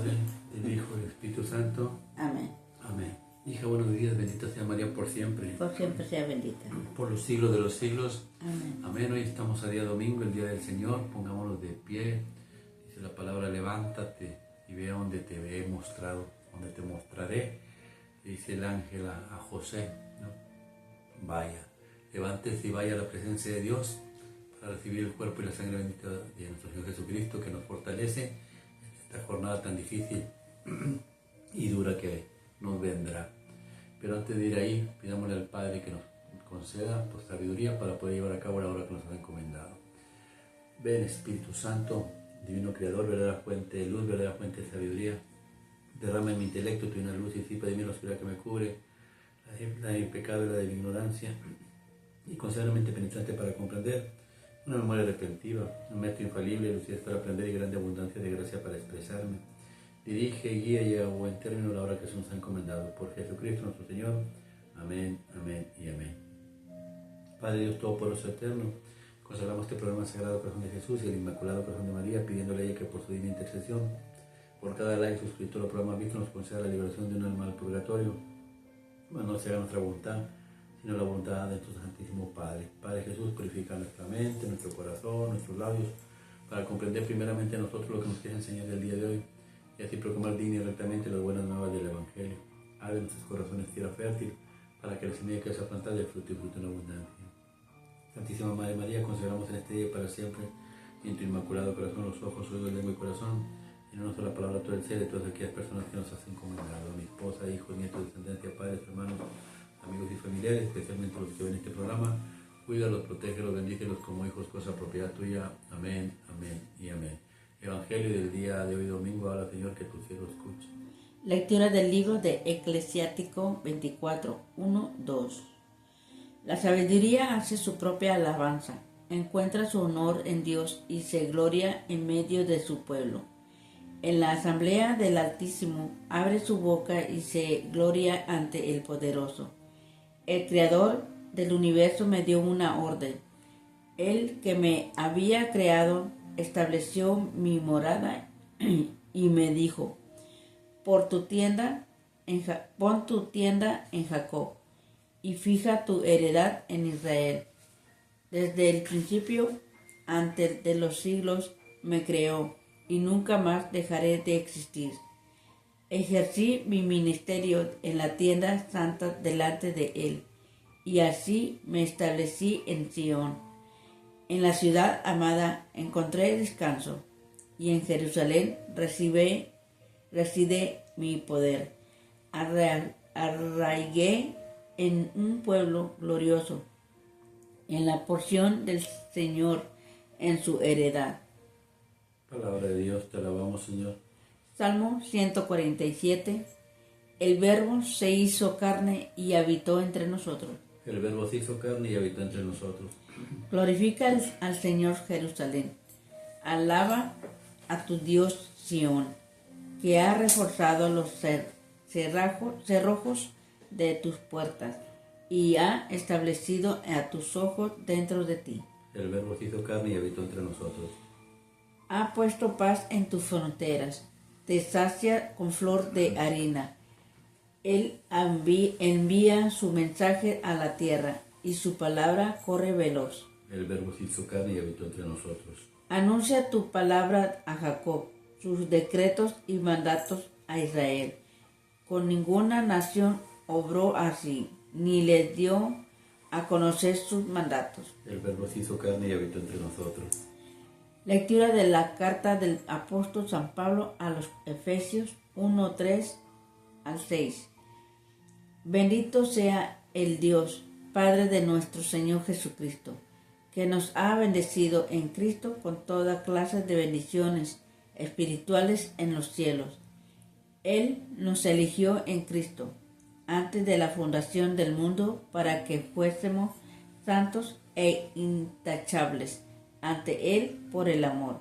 Padre, del Hijo y del Espíritu Santo. Amén. Amén. Hija, buenos días, bendita sea María por siempre. Por siempre sea bendita. Por los siglos de los siglos. Amén. Amén. Hoy estamos a día domingo, el día del Señor. Pongámonos de pie. Dice la palabra, levántate y ve donde te he mostrado, donde te mostraré. Dice el ángel a José, ¿no? Vaya, levántese y vaya a la presencia de Dios para recibir el cuerpo y la sangre bendita de nuestro Señor Jesucristo, que nos fortalece en esta jornada tan difícil y dura que nos vendrá. Pero antes de ir ahí, pidámosle al Padre que nos conceda por sabiduría para poder llevar a cabo la obra que nos ha encomendado. Ven, Espíritu Santo, Divino Creador, verdadera fuente de luz, verdadera fuente de sabiduría. Derrama en mi intelecto tu una luz y disipa de mí la oscuridad que me cubre, la del pecado y la de la ignorancia, y concede una mente penetrante para comprender, una memoria retentiva, un método infalible, lucidez para aprender y grande abundancia de gracia para expresarme. Dirige, guía y lleva a buen término la obra que se nos ha encomendado. Por Jesucristo nuestro Señor. Amén, amén y amén. Padre Dios Todopoderoso Eterno, consagramos este programa Sagrado Corazón de Jesús y el Inmaculado Corazón de María, pidiéndole a ella que por su divina intercesión, por cada like suscriptor o programa visto, nos conceda la liberación de un alma al purgatorio. Mas no se haga nuestra voluntad, sino la voluntad de nuestro Santísimo Padre. Padre Jesús, purifica nuestra mente, nuestro corazón, nuestros labios, para comprender primeramente a nosotros lo que nos quieres enseñar el día de hoy, y así proclamar digna y rectamente las buenas nuevas del Evangelio. Abre nuestros corazones tierra fértil, para que la semilla que sea plantada dé fruto y fruto en abundancia. Santísima Madre María, consagramos en este día y para siempre, en tu inmaculado corazón, los ojos, oídos, lengua y corazón, y no solo la palabra todo el ser de todas aquellas personas que nos hacen encomendado, mi esposa, hijos, nietos, descendencia, padres, hermanos, amigos y familiares, especialmente los que ven este programa. Cuídalos, protégelos, bendícelos como hijos, cosa propiedad tuya. Amén, amén y amén. Evangelio del día de hoy domingo, ahora Señor, que tu cielo escuche. Lectura del libro de Eclesiástico 24, 1, 2. La sabiduría hace su propia alabanza, encuentra su honor en Dios y se gloria en medio de su pueblo. En la asamblea del Altísimo abre su boca y se gloria ante el Poderoso. El Creador del universo me dio una orden. El que me había creado estableció mi morada y me dijo: pon tu tienda en Jacob y fija tu heredad en Israel. Desde el principio, antes de los siglos, me creó y nunca más dejaré de existir. Ejercí mi ministerio en la tienda santa delante de él, y así me establecí en Sión. En la ciudad amada encontré descanso, y en Jerusalén reside mi poder. Arraigué en un pueblo glorioso, en la porción del Señor, en su heredad. Palabra de Dios, te alabamos, Señor. Salmo 147. El Verbo se hizo carne y habitó entre nosotros. El Verbo se hizo carne y habitó entre nosotros. Glorifica al Señor Jerusalén. Alaba a tu Dios Sión, que ha reforzado los cerrojos de tus puertas y ha establecido a tus ojos dentro de ti. El Verbo se hizo carne y habitó entre nosotros. Ha puesto paz en tus fronteras, te sacia con flor de harina. Él envía su mensaje a la tierra y su palabra corre veloz. El Verbo se hizo carne y habitó entre nosotros. Anuncia tu palabra a Jacob, sus decretos y mandatos a Israel. Con ninguna nación obró así, ni les dio a conocer sus mandatos. El Verbo se hizo carne y habitó entre nosotros. Lectura de la carta del apóstol San Pablo a los Efesios 1, 3 al 6. Bendito sea el Dios, Padre de nuestro Señor Jesucristo, que nos ha bendecido en Cristo con toda clase de bendiciones espirituales en los cielos. Él nos eligió en Cristo antes de la fundación del mundo para que fuésemos santos e intachables ante Él por el amor.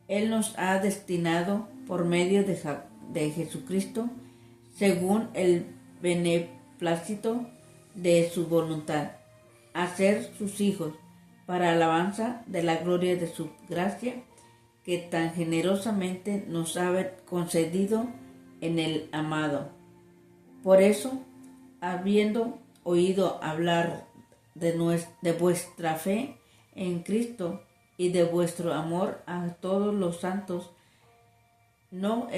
Él nos ha destinado por medio de Jesucristo, según el beneplácito de su voluntad, a ser sus hijos, para alabanza de la gloria de su gracia, que tan generosamente nos ha concedido en el amado. Por eso, habiendo oído hablar de vuestra fe en Cristo y de vuestro amor a todos los santos, no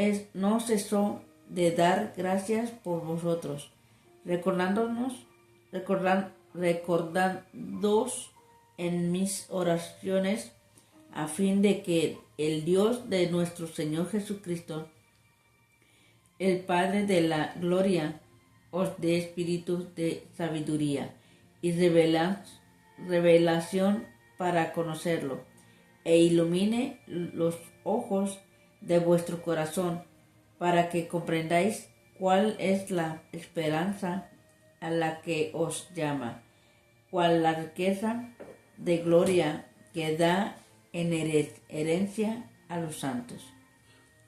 cesó de dar gracias por vosotros, recordándoos en mis oraciones, a fin de que el Dios de nuestro Señor Jesucristo, el Padre de la gloria, os dé espíritu de sabiduría y revelación para conocerlo, e ilumine los ojos de vuestro corazón, para que comprendáis cuál es la esperanza a la que os llama, cuál la riqueza de gloria que da en herencia a los santos.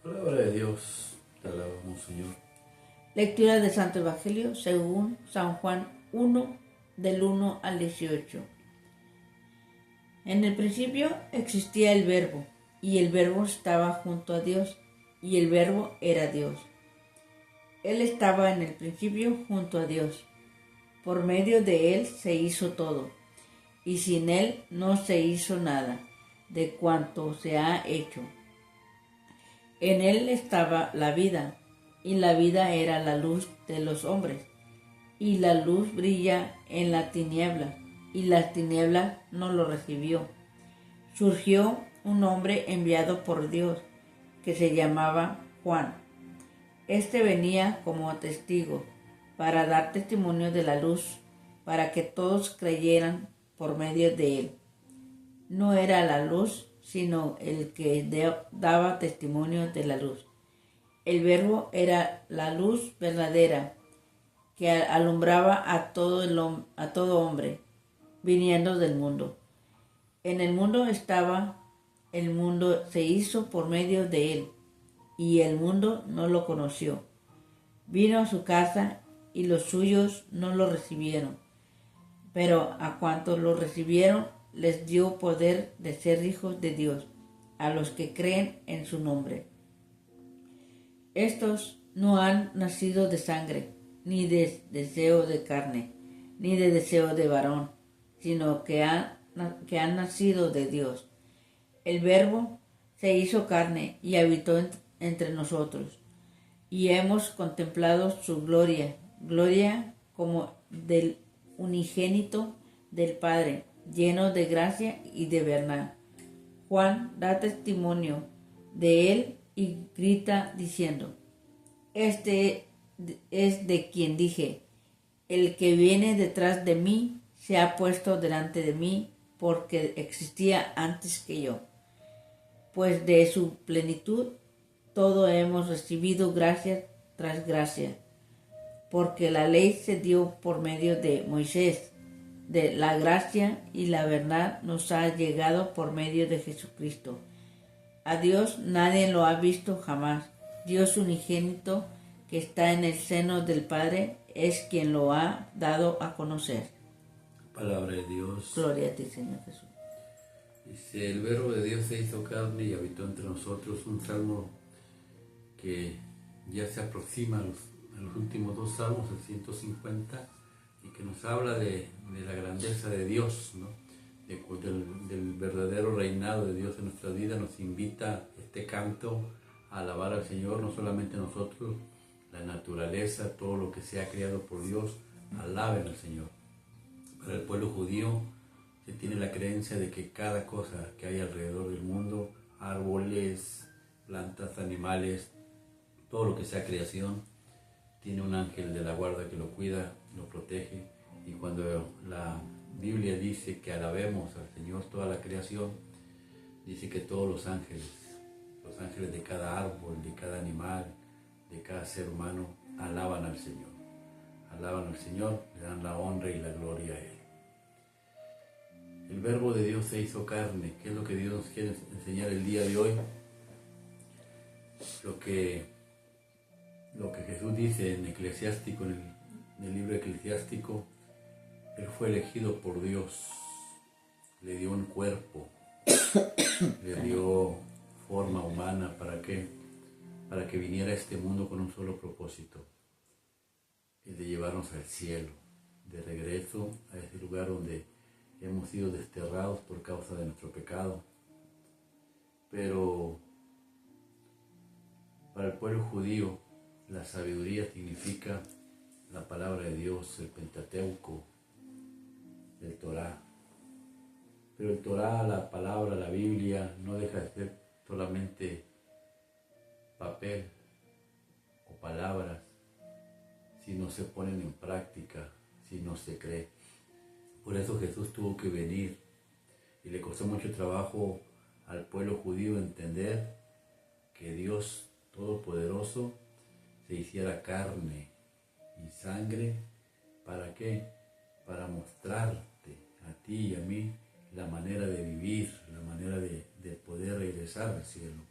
Palabra de Dios, te alabamos, Señor. Lectura del Santo Evangelio según San Juan 1, del 1 al 18. En el principio existía el Verbo, y el Verbo estaba junto a Dios, y el Verbo era Dios. Él estaba en el principio junto a Dios. Por medio de Él se hizo todo, y sin Él no se hizo nada de cuanto se ha hecho. En Él estaba la vida, y la vida era la luz de los hombres. Y la luz brilla en la tiniebla, y la tiniebla no lo recibió. Surgió un hombre enviado por Dios, que se llamaba Juan. Este venía como testigo, para dar testimonio de la luz, para que todos creyeran por medio de él. No era la luz, sino el que daba testimonio de la luz. El Verbo era la luz verdadera, que alumbraba a todo hombre, viniendo del mundo. En el mundo estaba, el mundo se hizo por medio de él, y el mundo no lo conoció. Vino a su casa, y los suyos no lo recibieron. Pero a cuantos lo recibieron, les dio poder de ser hijos de Dios, a los que creen en su nombre. Estos no han nacido de sangre, ni de deseo de carne, ni de deseo de varón, sino que han nacido de Dios. El Verbo se hizo carne y habitó entre nosotros, y hemos contemplado su gloria, gloria como del unigénito del Padre, lleno de gracia y de verdad. Juan da testimonio de él y grita diciendo: Este es de quien dije, el que viene detrás de mí se ha puesto delante de mí, porque existía antes que yo. Pues de su plenitud todo hemos recibido gracia tras gracia, porque la ley se dio por medio de Moisés, de la gracia y la verdad nos ha llegado por medio de Jesucristo. A Dios nadie lo ha visto jamás. Dios unigénito, que está en el seno del Padre, es quien lo ha dado a conocer. Palabra de Dios. Gloria a ti, Señor Jesús. Dice: el Verbo de Dios se hizo carne y habitó entre nosotros. Un salmo que ya se aproxima a los últimos dos salmos, el 150, y que nos habla de la grandeza de Dios, ¿no? Del verdadero reinado de Dios en nuestra vida. Nos invita este canto a alabar al Señor, no solamente nosotros, la naturaleza, todo lo que sea creado por Dios, alaben al Señor. Para el pueblo judío se tiene la creencia de que cada cosa que hay alrededor del mundo, árboles, plantas, animales, todo lo que sea creación, tiene un ángel de la guarda que lo cuida, lo protege. Y cuando la Biblia dice que alabemos al Señor toda la creación, dice que todos los ángeles de cada árbol, de cada animal, de cada ser humano, alaban al Señor. Alaban al Señor, le dan la honra y la gloria a Él. El Verbo de Dios se hizo carne. ¿Qué es lo que Dios nos quiere enseñar el día de hoy? Lo que Jesús dice en Eclesiástico, en el libro Eclesiástico: Él fue elegido por Dios, le dio un cuerpo, le dio forma humana. ¿Para qué? Para que viniera a este mundo con un solo propósito, el de llevarnos al cielo, de regreso a ese lugar donde hemos sido desterrados por causa de nuestro pecado. Pero para el pueblo judío, la sabiduría significa la palabra de Dios, el Pentateuco, el Torá. Pero el Torá, la palabra, la Biblia, no deja de ser solamente papel o palabras si no se ponen en práctica, si no se cree. Por eso Jesús tuvo que venir y le costó mucho trabajo al pueblo judío entender que Dios Todopoderoso se hiciera carne y sangre. ¿Para qué? Para mostrarte a ti y a mí la manera de vivir, la manera de poder regresar al cielo.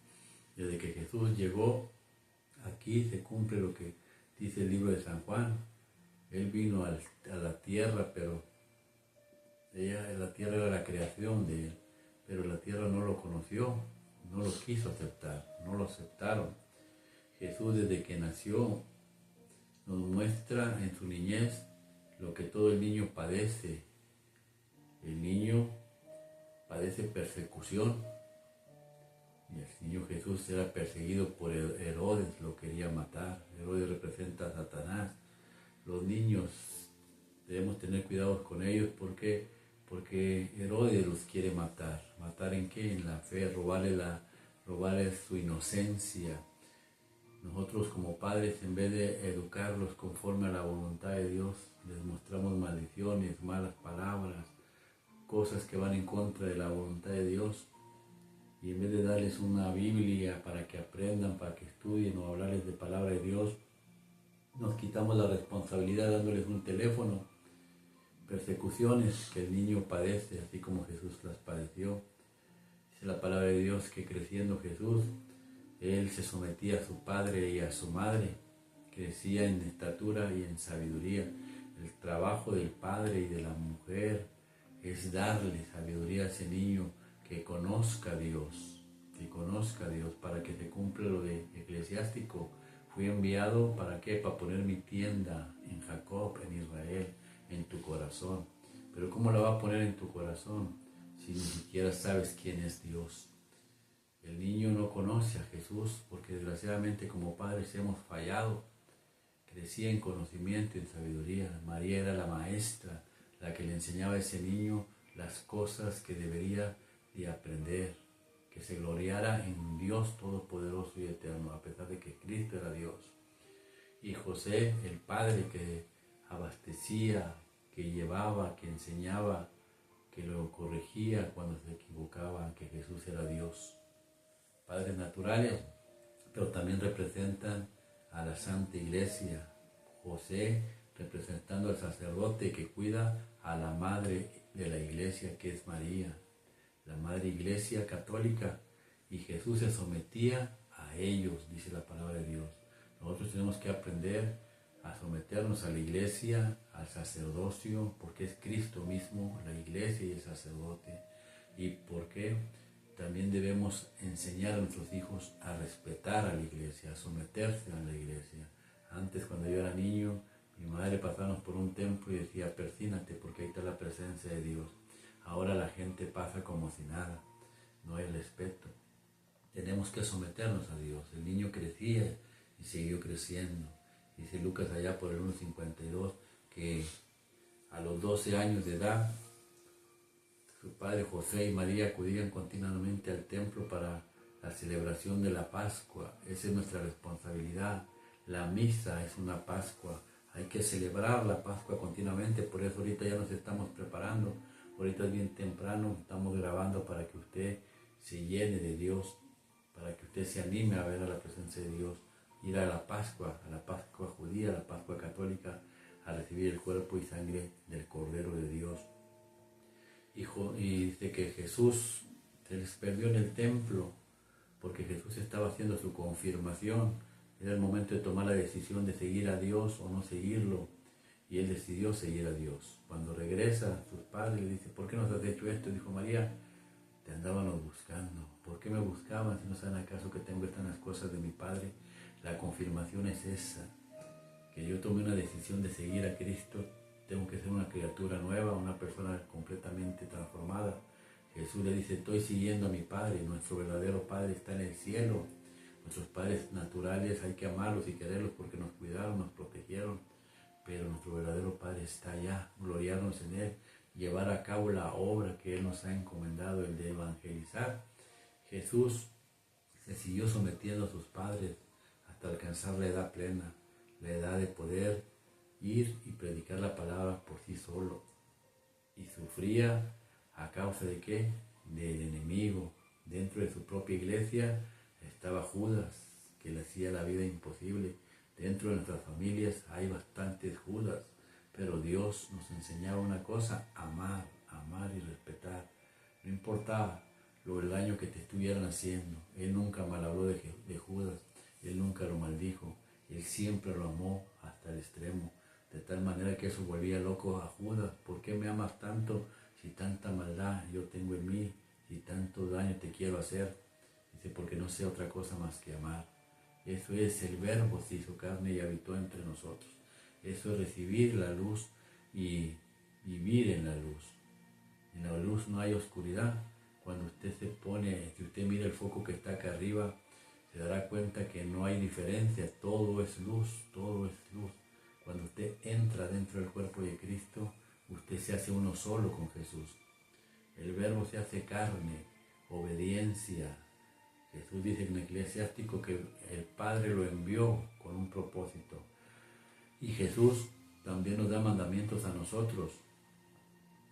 Desde que Jesús llegó, aquí se cumple lo que dice el libro de San Juan. Él vino a la tierra, pero la tierra era la creación de él, pero la tierra no lo conoció, no lo quiso aceptar, no lo aceptaron. Jesús, desde que nació, nos muestra en su niñez lo que todo el niño padece. El niño padece persecución. Y el niño Jesús era perseguido por Herodes, lo quería matar. Herodes representa a Satanás. Los niños debemos tener cuidado con ellos. ¿Por qué? Porque Herodes los quiere matar. ¿Matar en qué? En la fe, robarle su inocencia. Nosotros como padres, en vez de educarlos conforme a la voluntad de Dios, les mostramos maldiciones, malas palabras, cosas que van en contra de la voluntad de Dios. Y en vez de darles una Biblia para que aprendan, para que estudien o hablarles de palabra de Dios, nos quitamos la responsabilidad dándoles un teléfono. Persecuciones que el niño padece, así como Jesús las padeció. Dice la palabra de Dios que creciendo Jesús, él se sometía a su padre y a su madre, crecía en estatura y en sabiduría. El trabajo del padre y de la mujer es darle sabiduría a ese niño, que conozca a Dios, para que se cumpla lo de Eclesiástico. Fui enviado, ¿para qué? Para poner mi tienda en Jacob, en Israel, en tu corazón. Pero ¿cómo la va a poner en tu corazón si ni siquiera sabes quién es Dios? El niño no conoce a Jesús porque desgraciadamente como padres hemos fallado. Crecía en conocimiento y en sabiduría. María era la maestra, la que le enseñaba a ese niño las cosas que debería de aprender, que se gloriara en Dios Todopoderoso y Eterno, a pesar de que Cristo era Dios. Y José, el padre que abastecía, que llevaba, que enseñaba, que lo corregía cuando se equivocaba, que Jesús era Dios. Padres naturales, pero también representan a la Santa Iglesia. José representando al sacerdote que cuida a la madre de la Iglesia, que es María, la Madre Iglesia católica, y Jesús se sometía a ellos, dice la palabra de Dios. Nosotros tenemos que aprender a someternos a la Iglesia, al sacerdocio, porque es Cristo mismo, la Iglesia y el sacerdote. ¿Y por qué? También debemos enseñar a nuestros hijos a respetar a la Iglesia, a someterse a la Iglesia. Antes, cuando yo era niño, mi madre pasábamos por un templo y decía, persínate porque ahí está la presencia de Dios. Ahora la gente pasa como si nada, no hay respeto. Tenemos que someternos a Dios. El niño crecía y siguió creciendo. Dice Lucas allá por el 1:52 que a los 12 años de edad, su padre José y María acudían continuamente al templo para la celebración de la Pascua. Esa es nuestra responsabilidad. La misa es una Pascua. Hay que celebrar la Pascua continuamente. Por eso ahorita ya nos estamos preparando. Ahorita es bien temprano. Estamos grabando para que usted se llene de Dios, para que usted se anime a ver a la presencia de Dios. Ir a la Pascua judía, a la Pascua católica, a recibir el cuerpo y sangre del Cordero de Dios. Y dice que Jesús se les perdió en el templo porque Jesús estaba haciendo su confirmación. Era el momento de tomar la decisión de seguir a Dios o no seguirlo. Y él decidió seguir a Dios. Cuando regresa, sus padres le dicen, ¿por qué nos has hecho esto? Dijo María, te andábamos buscando. ¿Por qué me buscaban si no saben acaso que tengo que estar en las cosas de mi Padre? La confirmación es esa, que yo tomé una decisión de seguir a Cristo. Tengo que ser una criatura nueva, una persona completamente transformada. Jesús le dice, estoy siguiendo a mi Padre, nuestro verdadero Padre está en el cielo. Nuestros padres naturales hay que amarlos y quererlos porque nos cuidaron, nos protegieron, pero nuestro verdadero Padre está allá, gloriarnos en Él, llevar a cabo la obra que Él nos ha encomendado, el de evangelizar. Jesús se siguió sometiendo a sus padres hasta alcanzar la edad plena, la edad de poder ir y predicar la palabra por sí solo. Y sufría a causa de ¿qué? Del enemigo. Dentro de su propia iglesia estaba Judas, que le hacía la vida imposible. Dentro de nuestras familias hay bastantes Judas, pero Dios nos enseñaba una cosa, amar y respetar. No importaba el daño que te estuvieran haciendo. Él nunca mal habló de Judas, Él nunca lo maldijo, Él siempre lo amó hasta el extremo, de tal manera que eso volvía loco a Judas. ¿Por qué me amas tanto si tanta maldad yo tengo en mí, si tanto daño te quiero hacer? Dice, porque no sé otra cosa más que amar. Eso es, el Verbo se hizo carne y habitó entre nosotros. Eso es recibir la luz y vivir en la luz. En la luz no hay oscuridad. Cuando usted se pone, si usted mira el foco que está acá arriba, se dará cuenta que no hay diferencia, todo es luz, todo es luz. Cuando usted entra dentro del cuerpo de Cristo, usted se hace uno solo con Jesús. El Verbo se hace carne, obediencia. Jesús dice en el Eclesiástico que el Padre lo envió con un propósito. Y Jesús también nos da mandamientos a nosotros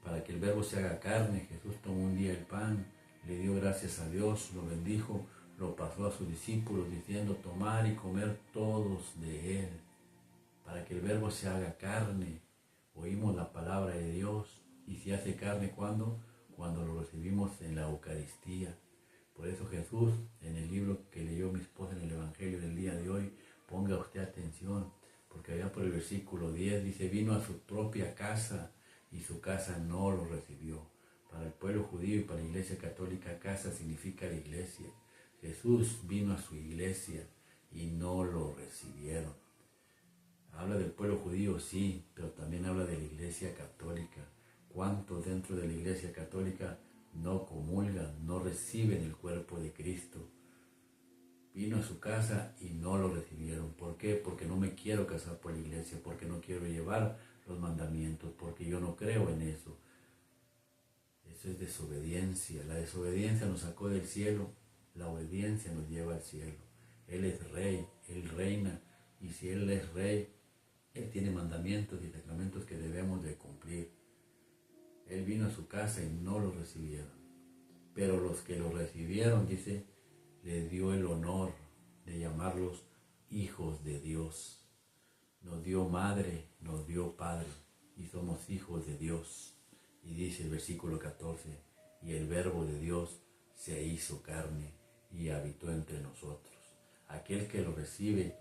para que el Verbo se haga carne. Jesús tomó un día el pan, le dio gracias a Dios, lo bendijo, lo pasó a sus discípulos diciendo, tomar y comer todos de él, para que el Verbo se haga carne. Oímos la palabra de Dios y se hace carne ¿cuándo? Cuando lo recibimos en la Eucaristía. Por eso Jesús, en el libro que leyó mi esposa en el Evangelio del día de hoy, ponga usted atención, porque allá por el versículo 10 dice, vino a su propia casa y su casa no lo recibió. Para el pueblo judío y para la iglesia católica, casa significa la iglesia. Jesús vino a su iglesia y no lo recibieron. Habla del pueblo judío, sí, pero también habla de la iglesia católica. ¿Cuántos dentro de la iglesia católica no comulgan, no reciben el cuerpo de Cristo? Vino a su casa y no lo recibieron. ¿Por qué? Porque no me quiero casar por la iglesia, porque no quiero llevar los mandamientos, porque yo no creo en eso. Eso es desobediencia. La desobediencia nos sacó del cielo, la obediencia nos lleva al cielo. Él es rey, Él reina, y si Él es rey, Él tiene mandamientos y sacramentos que debemos de cumplir. Él vino a su casa y no lo recibieron. Pero los que lo recibieron, dice, le dio el honor de llamarlos hijos de Dios. Nos dio madre, nos dio padre, y somos hijos de Dios. Y dice el versículo 14, y el Verbo de Dios se hizo carne y habitó entre nosotros. Aquel que lo recibe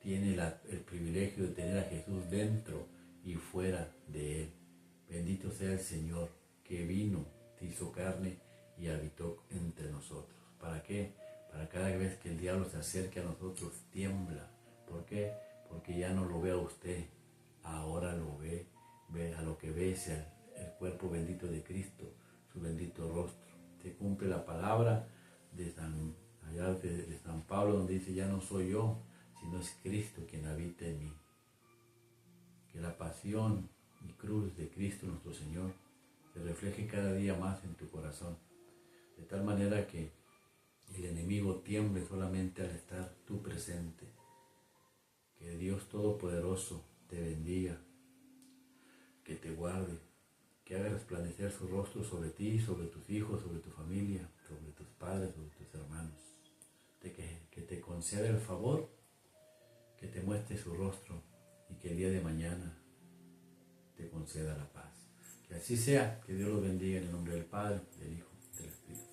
tiene el privilegio de tener a Jesús dentro y fuera de él. Bendito sea el Señor que vino, se hizo carne y habitó entre nosotros. ¿Para qué? Para cada vez que el diablo se acerque a nosotros tiembla. ¿Por qué? Porque ya no lo ve a usted, ahora lo ve a lo que ve es el cuerpo bendito de Cristo, su bendito rostro. Se cumple la palabra de San Pablo, donde dice, ya no soy yo, sino es Cristo quien habita en mí. Que la pasión y cruz de Cristo nuestro Señor se refleje cada día más en tu corazón, de tal manera que el enemigo tiemble solamente al estar tú presente. Que Dios Todopoderoso te bendiga, que te guarde, que haga resplandecer su rostro sobre ti, sobre tus hijos, sobre tu familia, sobre tus padres, sobre tus hermanos. Que te conceda el favor, que te muestre su rostro y que el día de mañana te conceda la paz. Que así sea, que Dios los bendiga en el nombre del Padre, del Hijo y del Espíritu.